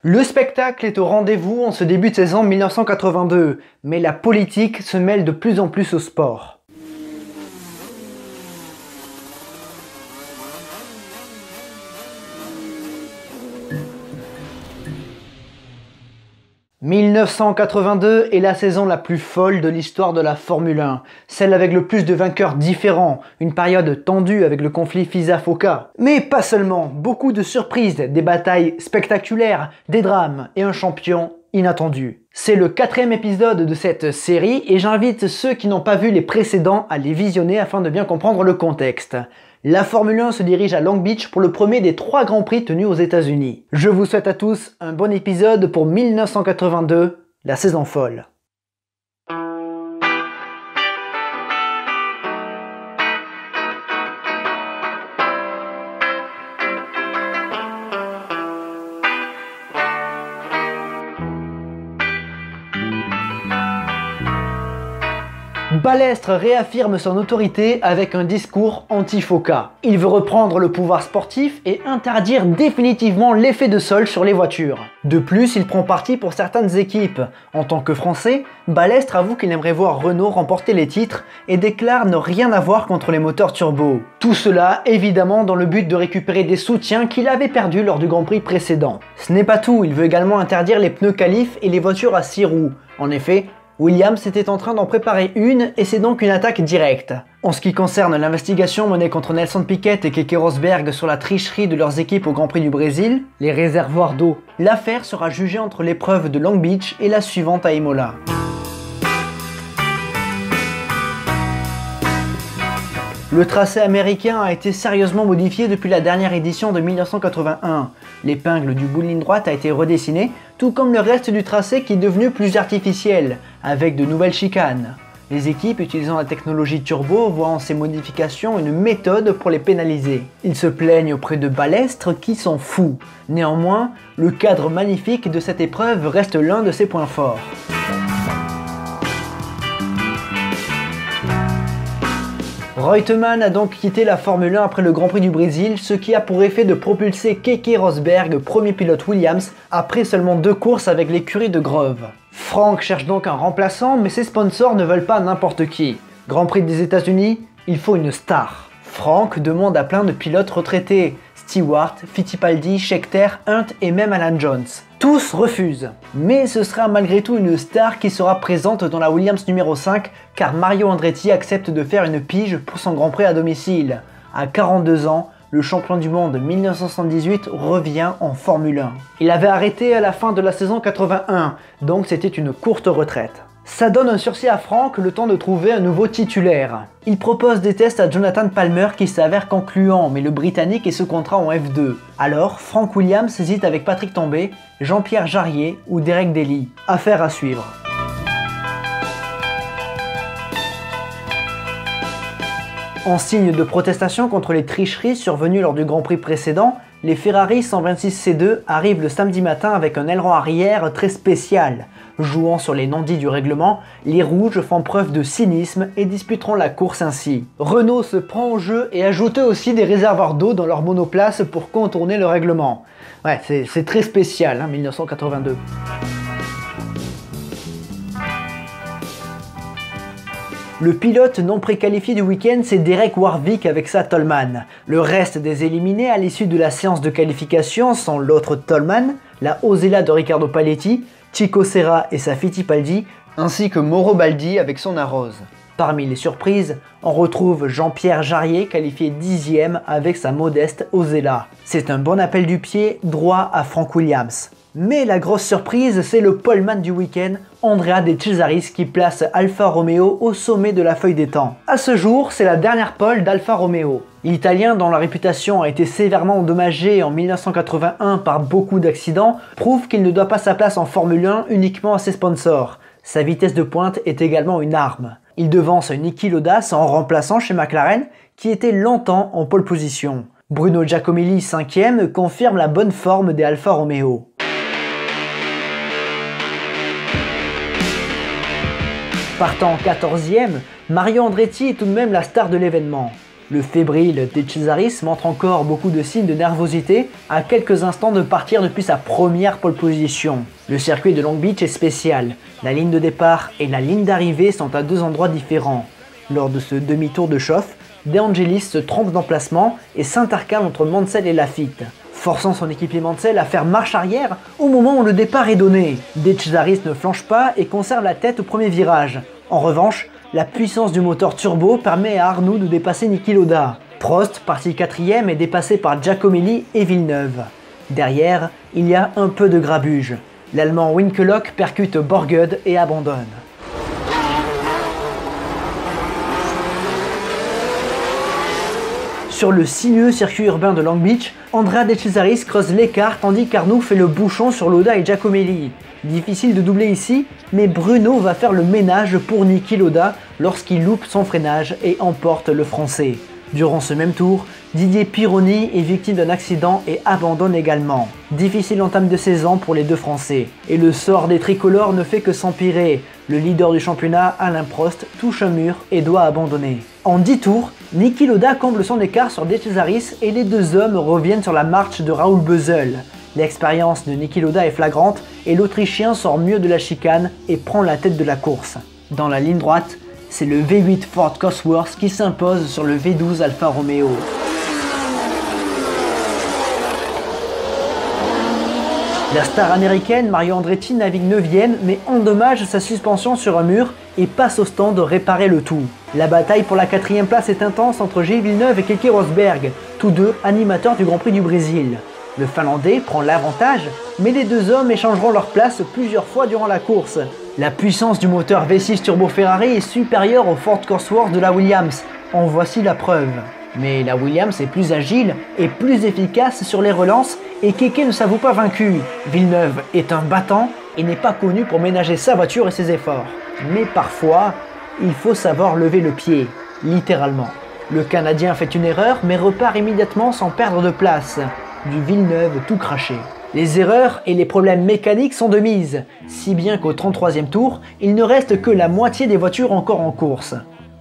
Le spectacle est au rendez-vous en ce début de saison 1982, mais la politique se mêle de plus en plus au sport. « 1982 est la saison la plus folle de l'histoire de la Formule 1, celle avec le plus de vainqueurs différents, une période tendue avec le conflit FISA-FOCA. Mais pas seulement, beaucoup de surprises, des batailles spectaculaires, des drames et un champion inattendu. C'est le 4e épisode de cette série et j'invite ceux qui n'ont pas vu les précédents à les visionner afin de bien comprendre le contexte. La Formule 1 se dirige à Long Beach pour le premier des 3 Grands Prix tenus aux États-Unis. Je vous souhaite à tous un bon épisode pour 1982, la saison folle. Balestre réaffirme son autorité avec un discours anti-FOCA. Il veut reprendre le pouvoir sportif et interdire définitivement l'effet de sol sur les voitures. De plus, il prend parti pour certaines équipes. En tant que Français, Balestre avoue qu'il aimerait voir Renault remporter les titres et déclare ne rien avoir contre les moteurs turbo. Tout cela, évidemment, dans le but de récupérer des soutiens qu'il avait perdus lors du Grand Prix précédent. Ce n'est pas tout, il veut également interdire les pneus qualifs et les voitures à 6 roues. En effet, Williams était en train d'en préparer une et c'est donc une attaque directe. En ce qui concerne l'investigation menée contre Nelson Piquet et Keke Rosberg sur la tricherie de leurs équipes au Grand Prix du Brésil, les réservoirs d'eau, l'affaire sera jugée entre l'épreuve de Long Beach et la suivante à Imola. Le tracé américain a été sérieusement modifié depuis la dernière édition de 1981. L'épingle du bout de ligne droite a été redessinée, tout comme le reste du tracé qui est devenu plus artificiel, avec de nouvelles chicanes. Les équipes utilisant la technologie turbo voient en ces modifications une méthode pour les pénaliser. Ils se plaignent auprès de Balestre qui s'en fout. Néanmoins, le cadre magnifique de cette épreuve reste l'un de ses points forts. Reutemann a donc quitté la Formule 1 après le Grand Prix du Brésil, ce qui a pour effet de propulser Keke Rosberg, premier pilote Williams, après seulement 2 courses avec l'écurie de Grove. Frank cherche donc un remplaçant, mais ses sponsors ne veulent pas n'importe qui. Grand Prix des États-Unis, il faut une star. Frank demande à plein de pilotes retraités, Stewart, Fittipaldi, Scheckter, Hunt et même Alan Jones. Tous refusent, mais ce sera malgré tout une star qui sera présente dans la Williams numéro 5 car Mario Andretti accepte de faire une pige pour son Grand Prix à domicile. À 42 ans, le champion du monde 1978 revient en Formule 1. Il avait arrêté à la fin de la saison 81, donc c'était une courte retraite. Ça donne un sursis à Frank le temps de trouver un nouveau titulaire. Il propose des tests à Jonathan Palmer qui s'avèrent concluants, mais le Britannique est sous contrat en F2. Alors, Frank Williams hésite avec Patrick Tambay, Jean-Pierre Jarier ou Derek Daly. Affaire à suivre. En signe de protestation contre les tricheries survenues lors du Grand Prix précédent, les Ferrari 126C2 arrivent le samedi matin avec un aileron arrière très spécial. Jouant sur les non-dits du règlement, les rouges font preuve de cynisme et disputeront la course ainsi. Renault se prend au jeu et ajoute eux aussi des réservoirs d'eau dans leur monoplace pour contourner le règlement. Ouais, c'est très spécial, 1982. Le pilote non préqualifié du week-end, c'est Derek Warwick avec sa Toleman. Le reste des éliminés à l'issue de la séance de qualification sont l'autre Toleman, la Osella de Riccardo Paletti, Chico Serra et sa Fittipaldi, ainsi que Mauro Baldi avec son Arose. Parmi les surprises, on retrouve Jean-Pierre Jarier qualifié 10e avec sa modeste Osella. C'est un bon appel du pied droit à Frank Williams. Mais la grosse surprise, c'est le poleman du week-end, Andrea De Cesaris, qui place Alfa Romeo au sommet de la feuille des temps. À ce jour, c'est la dernière pole d'Alfa Romeo. L'Italien, dont la réputation a été sévèrement endommagée en 1981 par beaucoup d'accidents, prouve qu'il ne doit pas sa place en Formule 1 uniquement à ses sponsors. Sa vitesse de pointe est également une arme. Il devance Niki Lauda en remplaçant chez McLaren, qui était longtemps en pole position. Bruno Giacomelli, 5e, confirme la bonne forme des Alfa Romeo. Partant 14e, Mario Andretti est tout de même la star de l'événement. Le fébrile De Cesaris montre encore beaucoup de signes de nervosité à quelques instants de partir depuis sa première pole position. Le circuit de Long Beach est spécial, la ligne de départ et la ligne d'arrivée sont à deux endroits différents. Lors de ce demi-tour de chauffe, De Angelis se trompe d'emplacement et s'intercale entre Mansell et Laffite, forçant son équipier Mansell à faire marche arrière au moment où le départ est donné. De Cesaris ne flanche pas et conserve la tête au premier virage. En revanche, la puissance du moteur turbo permet à Arnoux de dépasser Niki Lauda. Prost, parti quatrième, est dépassé par Giacomelli et Villeneuve. Derrière, il y a un peu de grabuge. L'Allemand Winkelhock percute Borgud et abandonne. Sur le sinueux circuit urbain de Long Beach, Andrea De Cesaris creuse l'écart tandis qu'Arnoux fait le bouchon sur Lauda et Giacomelli. Difficile de doubler ici, mais Bruno va faire le ménage pour Niki Lauda lorsqu'il loupe son freinage et emporte le français. Durant ce même tour, Didier Pironi est victime d'un accident et abandonne également. Difficile entame de saison pour les deux Français. Et le sort des tricolores ne fait que s'empirer. Le leader du championnat, Alain Prost, touche un mur et doit abandonner. En 10 tours, Niki Lauda comble son écart sur De Cesaris et les deux hommes reviennent sur la marche de Raoul Beusel. L'expérience de Niki Lauda est flagrante et l'Autrichien sort mieux de la chicane et prend la tête de la course. Dans la ligne droite, c'est le V8 Ford Cosworth qui s'impose sur le V12 Alfa Romeo. La star américaine Mario Andretti navigue 9ème mais endommage sa suspension sur un mur et passe au stand de réparer le tout. La bataille pour la 4ème place est intense entre Gilles Villeneuve et Keke Rosberg, tous deux animateurs du Grand Prix du Brésil. Le Finlandais prend l'avantage, mais les deux hommes échangeront leur place plusieurs fois durant la course. La puissance du moteur V6 Turbo Ferrari est supérieure au Ford Cosworth de la Williams, en voici la preuve. Mais la Williams est plus agile et plus efficace sur les relances et Keke ne s'avoue pas vaincu. Villeneuve est un battant et n'est pas connu pour ménager sa voiture et ses efforts. Mais parfois, il faut savoir lever le pied, littéralement. Le Canadien fait une erreur mais repart immédiatement sans perdre de place. Du Villeneuve tout craché. Les erreurs et les problèmes mécaniques sont de mise, si bien qu'au 33e tour, il ne reste que la moitié des voitures encore en course.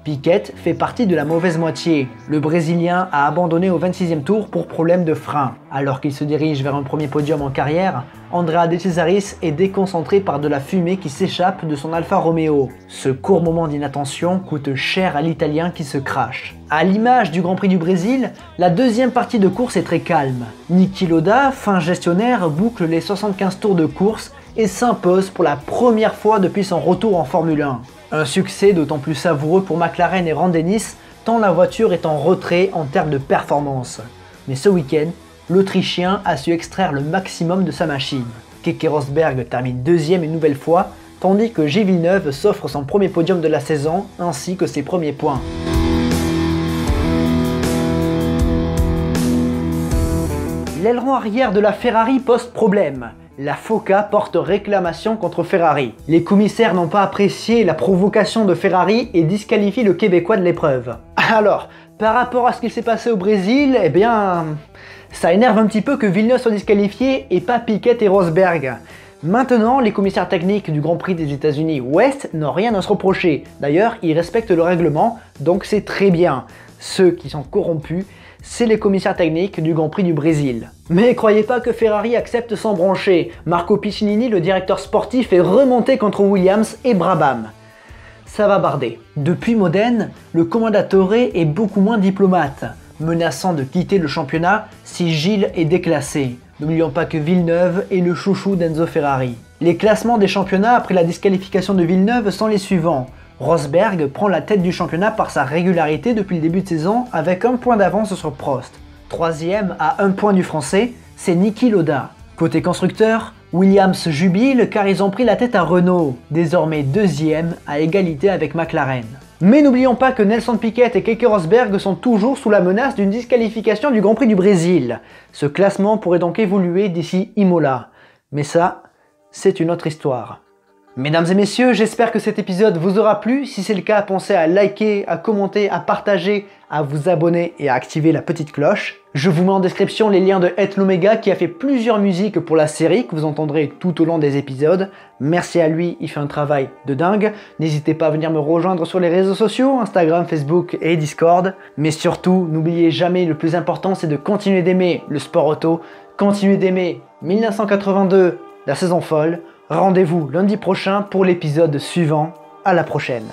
Piquet fait partie de la mauvaise moitié. Le Brésilien a abandonné au 26e tour pour problème de frein. Alors qu'il se dirige vers un premier podium en carrière, Andrea De Cesaris est déconcentré par de la fumée qui s'échappe de son Alfa Romeo. Ce court moment d'inattention coûte cher à l'Italien qui se crache. À l'image du Grand Prix du Brésil, la deuxième partie de course est très calme. Niki Lauda, fin gestionnaire, boucle les 75 tours de course et s'impose pour la première fois depuis son retour en Formule 1. Un succès d'autant plus savoureux pour McLaren et Ron Dennis, tant la voiture est en retrait en termes de performance. Mais ce week-end, l'Autrichien a su extraire le maximum de sa machine. Keke Rosberg termine deuxième une nouvelle fois, tandis que Gilles Villeneuve s'offre son premier podium de la saison, ainsi que ses premiers points. L'aileron arrière de la Ferrari pose problème. La FOCA porte réclamation contre Ferrari. Les commissaires n'ont pas apprécié la provocation de Ferrari et disqualifient le Québécois de l'épreuve. Alors, par rapport à ce qui s'est passé au Brésil, eh bien, ça énerve un petit peu que Villeneuve soit disqualifié et pas Piquet et Rosberg. Maintenant, les commissaires techniques du Grand Prix des États-Unis Ouest n'ont rien à se reprocher. D'ailleurs, ils respectent le règlement, donc c'est très bien. Ceux qui sont corrompus, c'est les commissaires techniques du Grand Prix du Brésil. Mais croyez pas que Ferrari accepte sans broncher. Marco Piccinini, le directeur sportif, est remonté contre Williams et Brabham. Ça va barder. Depuis Modène, le Commendatore est beaucoup moins diplomate, menaçant de quitter le championnat si Gilles est déclassé. N'oublions pas que Villeneuve est le chouchou d'Enzo Ferrari. Les classements des championnats après la disqualification de Villeneuve sont les suivants. Rosberg prend la tête du championnat par sa régularité depuis le début de saison avec un point d'avance sur Prost. Troisième à un point du français, c'est Niki Lauda. Côté constructeur, Williams jubile car ils ont pris la tête à Renault, désormais deuxième à égalité avec McLaren. Mais n'oublions pas que Nelson Piquet et Keke Rosberg sont toujours sous la menace d'une disqualification du Grand Prix du Brésil. Ce classement pourrait donc évoluer d'ici Imola. Mais ça, c'est une autre histoire. Mesdames et messieurs, j'espère que cet épisode vous aura plu. Si c'est le cas, pensez à liker, à commenter, à partager, à vous abonner et à activer la petite cloche. Je vous mets en description les liens de Het l'Oméga qui a fait plusieurs musiques pour la série que vous entendrez tout au long des épisodes. Merci à lui, il fait un travail de dingue. N'hésitez pas à venir me rejoindre sur les réseaux sociaux, Instagram, Facebook et Discord. Mais surtout, n'oubliez jamais, le plus important, c'est de continuer d'aimer le sport auto, continuer d'aimer 1982, la saison folle. Rendez-vous lundi prochain pour l'épisode suivant. À la prochaine.